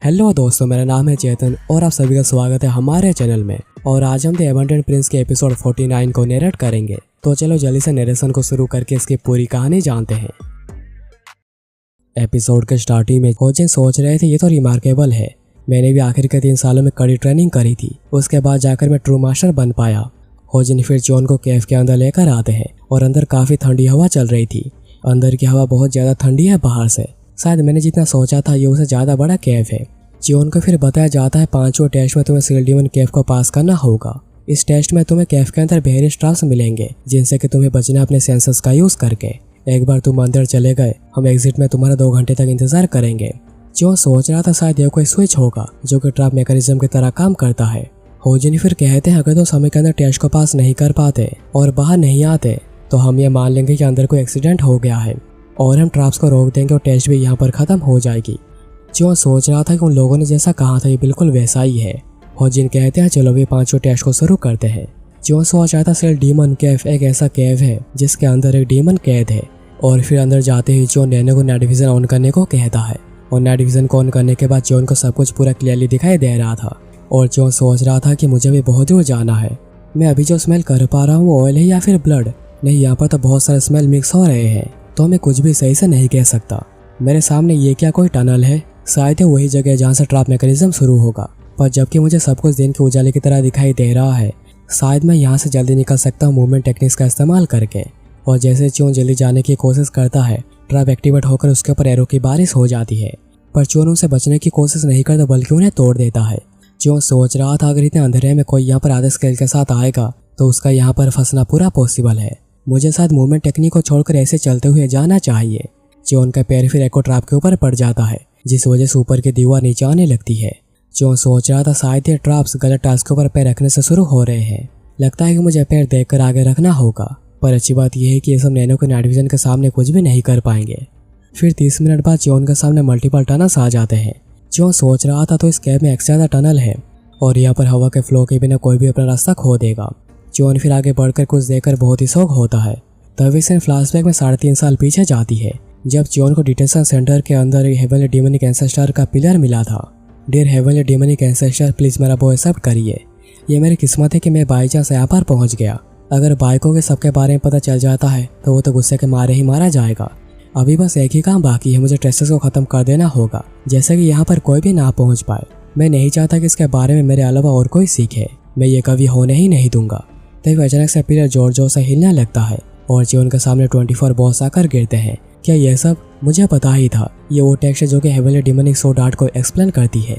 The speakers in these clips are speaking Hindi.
हेलो दोस्तों, मेरा नाम है चेतन और आप सभी का स्वागत है हमारे चैनल में। और आज हम द एबंडेंट प्रिंस के एपिसोड 49 को नरेट करेंगे। तो चलो जल्दी से नरेशन को शुरू करके इसकी पूरी कहानी जानते हैं। एपिसोड के स्टार्टिंग में होजिन सोच रहे थे ये तो रिमार्केबल है, मैंने भी आखिर के 3 सालों में कड़ी ट्रेनिंग करी थी, उसके बाद जाकर मैं ट्रू मास्टर बन पाया। होजिन फिर जॉन को केव के अंदर लेकर आते हैं और अंदर काफी ठंडी हवा चल रही थी। अंदर की हवा बहुत ज्यादा ठंडी है बाहर से, शायद मैंने जितना सोचा था ये उससे ज्यादा बड़ा केव है। जॉन को फिर बताया जाता है 5वें टेस्ट में तुम्हें सील डीमन केव को पास करना होगा। इस टेस्ट में तुम्हें केव के अंदर वेरियस ट्रैप्स मिलेंगे जिनसे कि तुम्हें बचना अपने सेंसेस का यूज करके। एक बार तुम अंदर चले गए, हम एग्जिट में तुम्हारा 2 घंटे तक इंतजार करेंगे। जॉन सोच रहा था शायद यह कोई स्विच होगा जो कि ट्रैप मैकेनिज्म की तरह काम करता है। होजिन फिर कहते हैं अगर तो समय के अंदर टेस्ट को पास नहीं कर पाते और बाहर नहीं आते तो हम ये मान लेंगे कि अंदर कोई एक्सीडेंट हो गया है और हम ट्रैप्स को रोक देंगे और टेस्ट भी यहाँ पर खत्म हो जाएगी। जॉन सोच रहा था कि उन लोगों ने जैसा कहा था ये बिल्कुल वैसा ही है। होजिन कहते हैं चलो भी 5वें टेस्ट को शुरू करते हैं। जॉन सोच रहा था सेल डीमन केव एक ऐसा केव है जिसके अंदर एक डीमन कैद है। और फिर अंदर जाते ही जॉन नैनो को नाइट विजन ऑन करने को कहता है और नाइट विजन को ऑन करने के बाद जॉन को सब कुछ पूरा क्लियरली दिखाई दे रहा था। और जॉन सोच रहा था कि मुझे भी बहुत दूर जाना है, मैं अभी जो स्मेल कर पा रहा हूँ ऑयल है या फिर ब्लड, नहीं यहाँ पर तो बहुत सारे स्मेल मिक्स हो रहे हैं तो मैं कुछ भी सही से नहीं कह सकता। मेरे सामने ये क्या कोई टनल है? शायद है वही जगह जहाँ से ट्रैप मैकेनिज्म शुरू होगा, पर जबकि मुझे सब कुछ दिन के उजाले की तरह दिखाई दे रहा है, शायद मैं यहाँ से जल्दी निकल सकता हूँ मूवमेंट टेक्निक्स का इस्तेमाल करके। और जैसे चोन जल्दी जाने की कोशिश करता है, ट्रैप एक्टिवेट होकर उसके ऊपर एरो की बारिश हो जाती है, पर चोन उसे बचने की कोशिश नहीं करता बल्कि उन्हें तोड़ देता है। चोन सोच रहा था अगर इतने अंधेरे में कोई यहाँ पर आधे स्केल के साथ आएगा तो उसका यहाँ पर फंसना पूरा पॉसिबल है। मुझे शायद मूवमेंट टेक्निक को छोड़कर ऐसे चलते हुए जाना चाहिए। चोन का पैर फिर एको ट्रैप के ऊपर पड़ जाता है जिस वजह से ऊपर की दीवार नीचे आने लगती है। चोन सोच रहा था शायद ये ट्रैप्स गलत टास्क के ऊपर पैर रखने से शुरू हो रहे हैं, लगता है कि मुझे पैर देखकर आगे रखना होगा। पर अच्छी बात यह है कि ये सब नैनो के नाइट विजन के सामने कुछ भी नहीं कर पाएंगे। फिर 30 मिनट बाद चोन के सामने मल्टीपल टनल्स आ जाते हैं। चोन सोच रहा था तो इस कैब में एक ज्यादा टनल है और यहाँ पर हवा के फ्लो के बिना कोई भी अपना रास्ता खो देगा। चोन फिर आगे बढ़कर कुछ देखकर बहुत ही शौक होता है। तभी से फ्लैशबैक में 3.5 साल पीछे जाती है जब जॉन को डिटेंशन सेंटर के अंदर एक हेवनली डेमोनिक एंसेस्टर का पिलर मिला था। Dear heavenly demonic ancestor, please मेरा वो एक्सेप्ट करिए। ये मेरी किस्मत है कि मैं बाई चांस यहाँ पर पहुँच गया। अगर बाइकों के सबके बारे में पता चल जाता है तो वो तो गुस्से के मारे ही मारा जाएगा। अभी बस एक ही काम बाकी है, मुझे ट्रेसेस को खत्म कर देना होगा जैसे कि यहाँ पर कोई भी ना पहुँच पाए। मैं नहीं चाहता कि इसके बारे में मेरे अलावा और कोई सीखे, मैं ये कभी होने ही नहीं दूंगा। तभी अचानक से पिलर जोर जोर से हिलने लगता है और जॉन के सामने 24 बॉस आकर गिरते हैं। क्या यह सब मुझे पता ही था? ये वो टेक्स्ट है जो कि हेवनली डेमोनिक सोर्ड आर्ट को एक्सप्लेन करती है।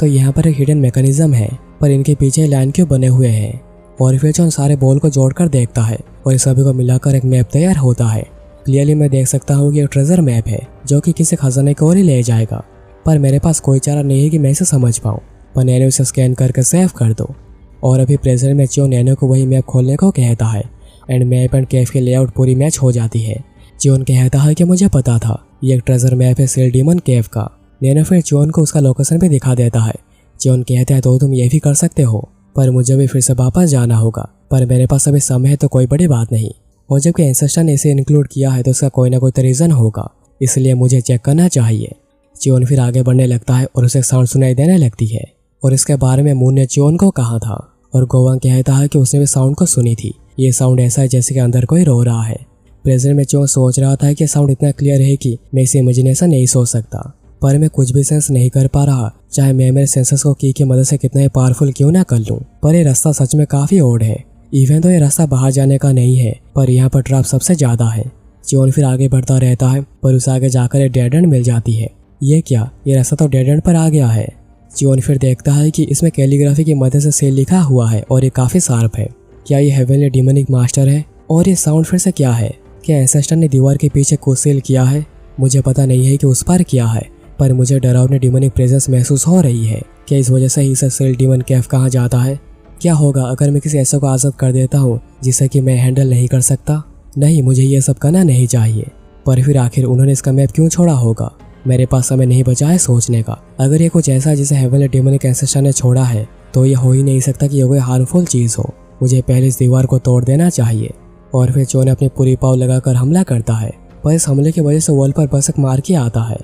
तो यहाँ पर एक हिडन मैकेनिज्म है, पर इनके पीछे लाइन क्यों बने हुए हैं? और फिर जॉन सारे बॉल को जोड़कर देखता है और इस सभी को मिलाकर एक मैप तैयार होता है। क्लियरली मैं देख सकता हूँ कि एक ट्रेजर मैप है जो कि किसी खजाने की ओर ही ले जाएगा, पर मेरे पास कोई चारा नहीं है कि मैं इसे समझ पाऊँ। पर नैनो इसे स्कैन करके सेव कर दो। और अभी प्रेजेंट में जॉन नैनो को वही मैप खोलने को कहता है एंड मैप एंड केव की लेआउट पूरी मैच हो जाती है। जॉन कहता है कि मुझे पता था ये एक ट्रेजर मैप है सील डीमन केव का। नैनो फिर जॉन को उसका लोकेशन भी दिखा देता है। जॉन कहता है तो तुम ये भी कर सकते हो, पर मुझे भी फिर से वापस जाना होगा, पर मेरे पास अभी समय है तो कोई बड़ी बात नहीं। और जबकि एंसेस्टर ने इसे इंक्लूड किया है तो उसका कोई ना कोई तो रीजन होगा, इसलिए मुझे चेक करना चाहिए। जॉन फिर आगे बढ़ने लगता है और उसे साउंड सुनाई देने लगती है और इसके बारे में मून ने जॉन को कहा था और गोवांग कहता है कि उसने भी साउंड को सुनी थी। ये साउंड ऐसा है जैसे कि अंदर कोई रो रहा है। प्रेजेंट में जॉन सोच रहा था कि साउंड इतना क्लियर है कि मैं इसे इमेजिनेशन नहीं सोच सकता, पर मैं कुछ भी सेंस नहीं कर पा रहा, चाहे मैं मेरे सेंसेस को की मदद से कितना ही पावरफुल क्यों ना कर लूं। पर ये रास्ता सच में काफी ओड है। इवन तो ये रास्ता बाहर जाने का नहीं है, पर यहाँ पर ट्रैप सबसे ज्यादा है। जॉन फिर आगे बढ़ता रहता है पर उसे आगे जाकर एक डेड एंड मिल जाती है। ये क्या, ये रास्ता तो डेड एंड पर आ गया है। जॉन फिर देखता है कि इसमें कैलीग्राफी की मदद से सेल लिखा हुआ है और ये काफी शार्प है। क्या ये हेवनली डेमोनिक मास्टर है? और ये साउंड फिर से क्या है? क्या एंसेस्टर ने दीवार के पीछे कुछ सील किया है? मुझे पता नहीं है कि उस पर किया है, पर मुझे डरावनी डेमोनिक प्रेजेंस महसूस हो रही है। क्या इस वजह से ही इसे सील डीमन केव कहा जाता है? क्या होगा अगर मैं किसी ऐसे को आज़ाद कर देता हूँ जिसे कि मैं हैंडल नहीं कर सकता? नहीं, मुझे ये सब करना नहीं चाहिए। पर फिर आखिर उन्होंने इसका मैप क्यों छोड़ा होगा? मेरे पास समय नहीं बचा है सोचने का। अगर ये कुछ ऐसा जिसे हेवनली डेमोनिक एंसेस्टर ने छोड़ा है तो ये हो ही नहीं सकता कि ये कोई हार्मफुल चीज़ हो। मुझे पहले इस दीवार को तोड़ देना चाहिए। और फिर चो ने अपनी पूरी पाव लगाकर हमला करता है, पर इस हमले की वजह से वॉल पर बसक मार के आता है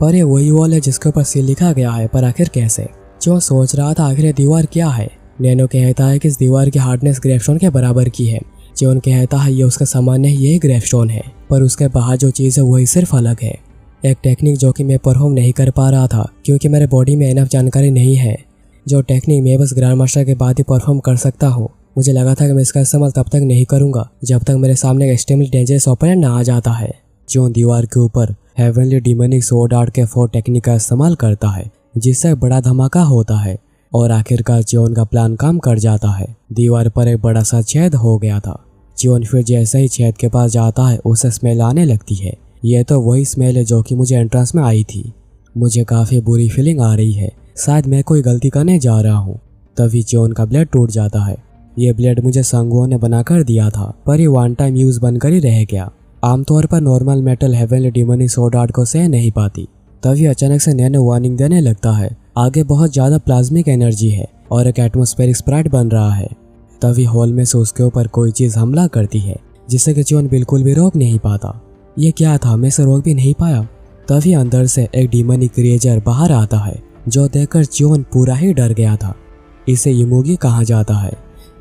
पर ये वही वॉल है जिसके ऊपर सील लिखा गया है, पर आखिर कैसे? जो सोच रहा था आखिर ये दीवार क्या है। नैनो कहता है कि इस दीवार की हार्डनेस ग्रेवस्टोन के बराबर की है। जोन कहता है ये उसका सामान नहीं, यही ग्रेवस्टोन है, पर उसके बाहर जो चीज़ है वही सिर्फ अलग है। एक टेक्निक जो कि मैं परफॉर्म नहीं कर पा रहा था क्योंकि मेरे बॉडी में इनफ जानकारी नहीं है। जो टेक्निक मैं बस ग्रैंड मास्टर के बाद ही परफॉर्म कर सकता हूँ। मुझे लगा था कि मैं इसका इस्तेमाल तब तक नहीं करूँगा जब तक मेरे सामने एक एक्सट्रीमली डेंजरस ओपोनेंट ना आ जाता है। जोन दीवार के ऊपर हेवनली डिमोनिक स्वॉर्ड आर्ट के 4 टेक्निक का इस्तेमाल करता है, जिससे एक बड़ा धमाका होता है और आखिरकार जोन का प्लान काम कर जाता है। दीवार पर एक बड़ा सा छेद हो गया था। जोन फिर जैसे ही छेद के पास जाता है उसे स्मेल आने लगती है। यह तो वही स्मेल है जो कि मुझे एंट्रेंस में आई थी। मुझे काफ़ी बुरी फीलिंग आ रही है, शायद मैं कोई गलती करने जा रहा हूँ। तभी जोन का ब्लेड टूट जाता है। ये ब्लेड मुझे संगुओं ने बनाकर दिया था, पर ये वन टाइम यूज बनकर ही रह गया। आमतौर पर normal metal heavenly demonic sword art को सह नहीं पाती। तभी अचानक से नैनो वार्निंग देने लगता है, आगे बहुत ज़्यादा प्लाज्मिक एनर्जी है और एक एटमॉस्फेरिक स्प्राइट बन रहा है। तभी हॉल में से उसके ऊपर कोई चीज़ हमला करती है, जिससे कि जोन बिल्कुल भी रोक नहीं पाता। ये क्या था, मैं इसे रोक भी नहीं पाया। तभी अंदर से एक डिमोनिक क्रिएचर बाहर आता है, जो देखकर जोन पूरा ही डर गया था। इसे युमुगी कहा जाता है।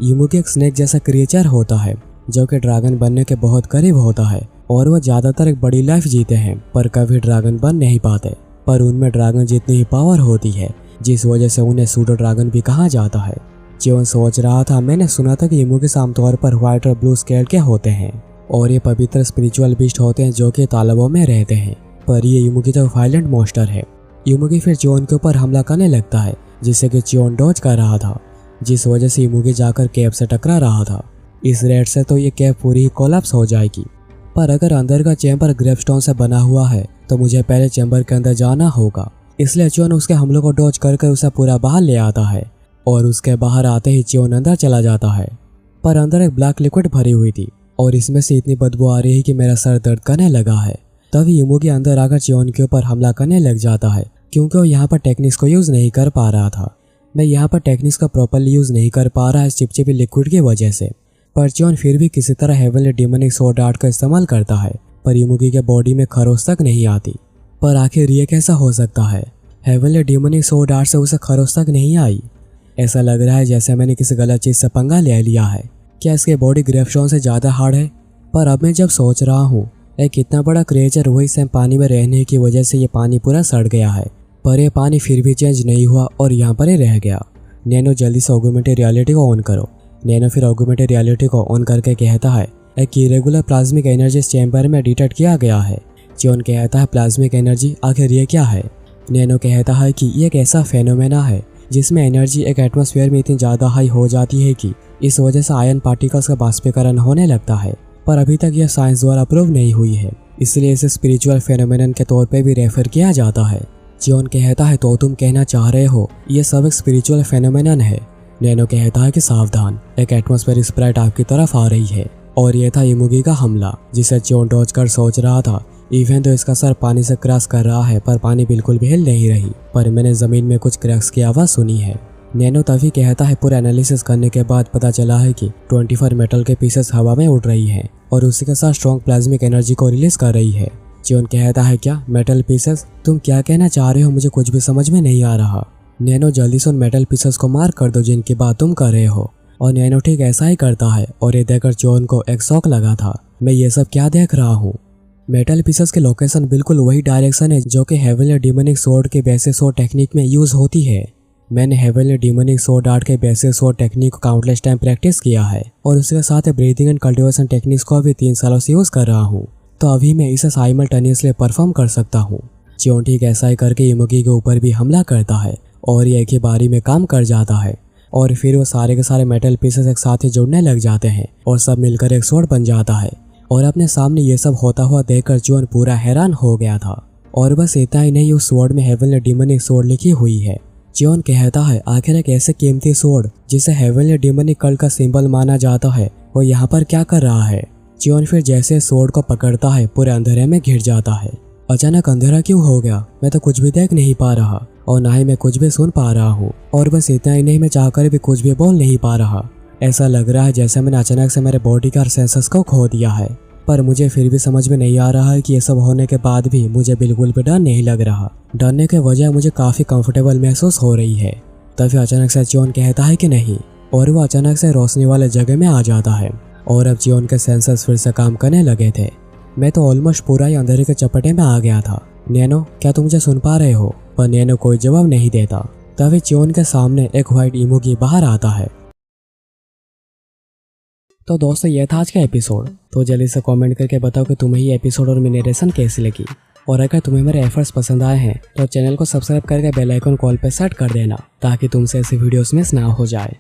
युमुगी एक स्नेक जैसा क्रिएचर होता है जो कि ड्रैगन बनने के बहुत करीब होता है और वह ज़्यादातर एक बड़ी लाइफ जीते हैं, पर कभी ड्रैगन बन नहीं पाते। पर उनमें ड्रैगन जितनी ही पावर होती है, जिस वजह से उन्हें सूडो ड्रैगन भी कहा जाता है। जोन सोच रहा था, मैंने सुना था कि युमुगी आमतौर पर व्हाइट और ब्लू स्केल के होते हैं और ये पवित्र स्पिरिचुअल बीस्ट होते हैं जो कि तालाबों में रहते हैं, पर ये युमुगी तो वायलेंट मॉन्स्टर है। युमुगी फिर जोन के ऊपर हमला करने लगता है, जिससे कि जोन डॉज कर रहा था, जिस वजह से युमुगी जाकर कैब से टकरा रहा था। इस रेड से तो ये कैब पूरी ही कोलैप्स हो जाएगी। पर अगर अंदर का चैम्बर ग्रेवस्टोन से बना हुआ है तो मुझे पहले चैम्बर के अंदर जाना होगा। इसलिए जोन उसके हमलों को डॉज कर उसे पूरा बाहर ले आता है और उसके बाहर आते ही जोन अंदर चला जाता है। पर अंदर एक ब्लैक लिक्विड भरी हुई थी और इसमें से इतनी बदबू आ रही है कि मेरा सर दर्द करने लगा है। तभी युमुगी अंदर आकर जोन के ऊपर हमला करने लग जाता है, क्योंकि वो यहाँ पर टेक्निक्स को यूज़ नहीं कर पा रहा था। मैं यहाँ पर टेक्निक्स का प्रॉपरली यूज़ नहीं कर पा रहा है चिपचिपी लिक्विड की वजह से। पर जोन फिर भी किसी तरह हेवनली डिमोनिक स्वॉर्ड आर्ट का इस्तेमाल करता है, पर युमुगी के बॉडी में खरोच तक नहीं आती। पर आखिर ये कैसा हो सकता है? हेवनली डिमोनिक स्वॉर्ड आर्ट से उसे खरोच तक नहीं आई। ऐसा लग रहा है जैसे मैंने किसी गलत चीज़ से पंगा ले लिया है। क्या इसकी बॉडी ग्रेवस्टोन से ज़्यादा हार्ड है? पर अब मैं जब सोच रहा हूँ, एक इतना बड़ा क्रिएचर वही सेम पानी में रहने की वजह से ये पानी पूरा सड़ गया है, पर यह पानी फिर भी चेंज नहीं हुआ और यहाँ पर ही रह गया। नैनो जल्दी से ऑगमेंटेड रियलिटी को ऑन करो। नैनो फिर ऑगमेंटेड रियलिटी को ऑन करके कहता है, एक इरेगुलर प्लाज्मिक एनर्जी इस चैम्बर में डिटेक्ट किया गया है। जोन कहता है, प्लाज्मिक एनर्जी, आखिर ये क्या है? नैनो कहता है कि ये एक ऐसा फेनोमेना है जिसमें एनर्जी एक एटमॉस्फेयर में इतनी ज़्यादा हाई हो जाती है कि इस वजह से आयन पार्टिकल्स का बाष्पीकरण होने लगता है, पर अभी तक यह साइंस द्वारा अप्रूव नहीं हुई है, इसलिए इसे स्पिरिचुअल फेनोमेनन के तौर पे भी रेफर किया जाता है। जोन कहता है, तो तुम कहना चाह रहे हो ये सब एक स्पिरिचुअल फेनोमेनन है? नैनो कहता है कि सावधान, एक एटमॉस्फेरिक स्प्राइट आपकी तरफ आ रही है। और यह था युमुगी का हमला, जिसे जोन डॉज कर सोच रहा था। इवन तो इसका सर पानी से क्रॉस कर रहा है, पर पानी बिल्कुल भी हिल नहीं रही, पर मैंने जमीन में कुछ क्रैक्स की आवाज़ सुनी है। नैनो तभी कहता है, पूरा एनालिसिस करने के बाद पता चला है कि 24 मेटल के पीसेस हवा में उड़ रही हैं और उसी के साथ स्ट्रॉन्ग प्लाज्मिक एनर्जी को रिलीज कर रही है। जोन कहता है, क्या मेटल पीसेस? तुम क्या कहना चाह रहे हो? मुझे कुछ भी समझ में नहीं आ रहा। नैनो, जल्दी से उन मेटल पीसेस को मार कर दो जिनकी बात तुम कर रहे हो। और नैनो ठीक ऐसा ही करता है और ये देखकर जोन को एक शॉक लगा था, मैं ये सब क्या देख रहा हूँ? मेटल पीसेस की लोकेशन बिल्कुल वही डायरेक्शन है जो कि हेवनली डिमोनिक स्वॉर्ड के बेसिक स्वॉर्ड टेक्निक में यूज होती है। मैंने हेवनली डिमोनिक स्वॉर्ड आर्ट के बेसिक स्वॉर्ड टेक्निक को काउंटलेस टाइम प्रैक्टिस किया है और उसके साथ ब्रीथिंग एंड कल्टीवेशन टेक्निक्स को भी 3 सालों से यूज कर रहा हूँ, तो अभी मैं इसे साइमल्टेनियसली परफॉर्म कर सकता हूँ। जोन ठीक ऐसा ही करके युमुगी के ऊपर भी हमला करता है और ये एक ही बारी में काम कर जाता है और फिर वो सारे के सारे मेटल पीसेस एक साथ ही जुड़ने लग जाते हैं और सब मिलकर एक स्वॉर्ड बन जाता है। और अपने सामने ये सब होता हुआ देखकर जोन पूरा हैरान हो गया था। और बस इतना ही नहीं, उस स्वॉर्ड में हेवनली डिमोनिक स्वॉर्ड लिखी हुई है। जोन कहता है, आखिर एक ऐसे कीमती स्वॉर्ड जिसे हेवनली डिमोनिक कल्ट का सिंबल माना जाता है, वो यहाँ पर क्या कर रहा है? जोन फिर जैसे स्वॉर्ड को पकड़ता है पूरे अंधेरे में घिर जाता है। अचानक अंधेरा क्यों हो गया? मैं तो कुछ भी देख नहीं पा रहा और ना ही मैं कुछ भी सुन पा रहा हूँ। और बस इतना ही नहीं, मैं चाहकर भी कुछ भी बोल नहीं पा रहा। ऐसा लग रहा है जैसे मैंने अचानक से मेरे बॉडी का सेंसस को खो दिया है। पर मुझे फिर भी समझ में नहीं आ रहा है कि ये सब होने के बाद भी मुझे बिल्कुल भी डर नहीं लग रहा। डरने के वजह मुझे काफ़ी कंफर्टेबल महसूस हो रही है। तभी अचानक से जियोन कहता है कि नहीं, और वो अचानक से रोशनी वाले जगह में आ जाता है और अब जियोन के सेंसर्स फिर से काम करने लगे थे। मैं तो ऑलमोस्ट पूरा ही अंधेरे के चपटे में आ गया था। नैनो, क्या तुम मुझे सुन पा रहे हो? पर नैनो कोई जवाब नहीं देता। तभी जियोन के सामने एक व्हाइट इमोजी बाहर आता है। तो दोस्तों, यह था आज का एपिसोड। तो जल्दी से कमेंट करके बताओ कि तुम्हें ये एपिसोड और मेरी नरेशन कैसी लगी। और अगर तुम्हें मेरे एफर्ट्स पसंद आए हैं तो चैनल को सब्सक्राइब करके बेल आइकन कॉल पे सेट कर देना, ताकि तुमसे ऐसी वीडियोस मिस ना हो जाए।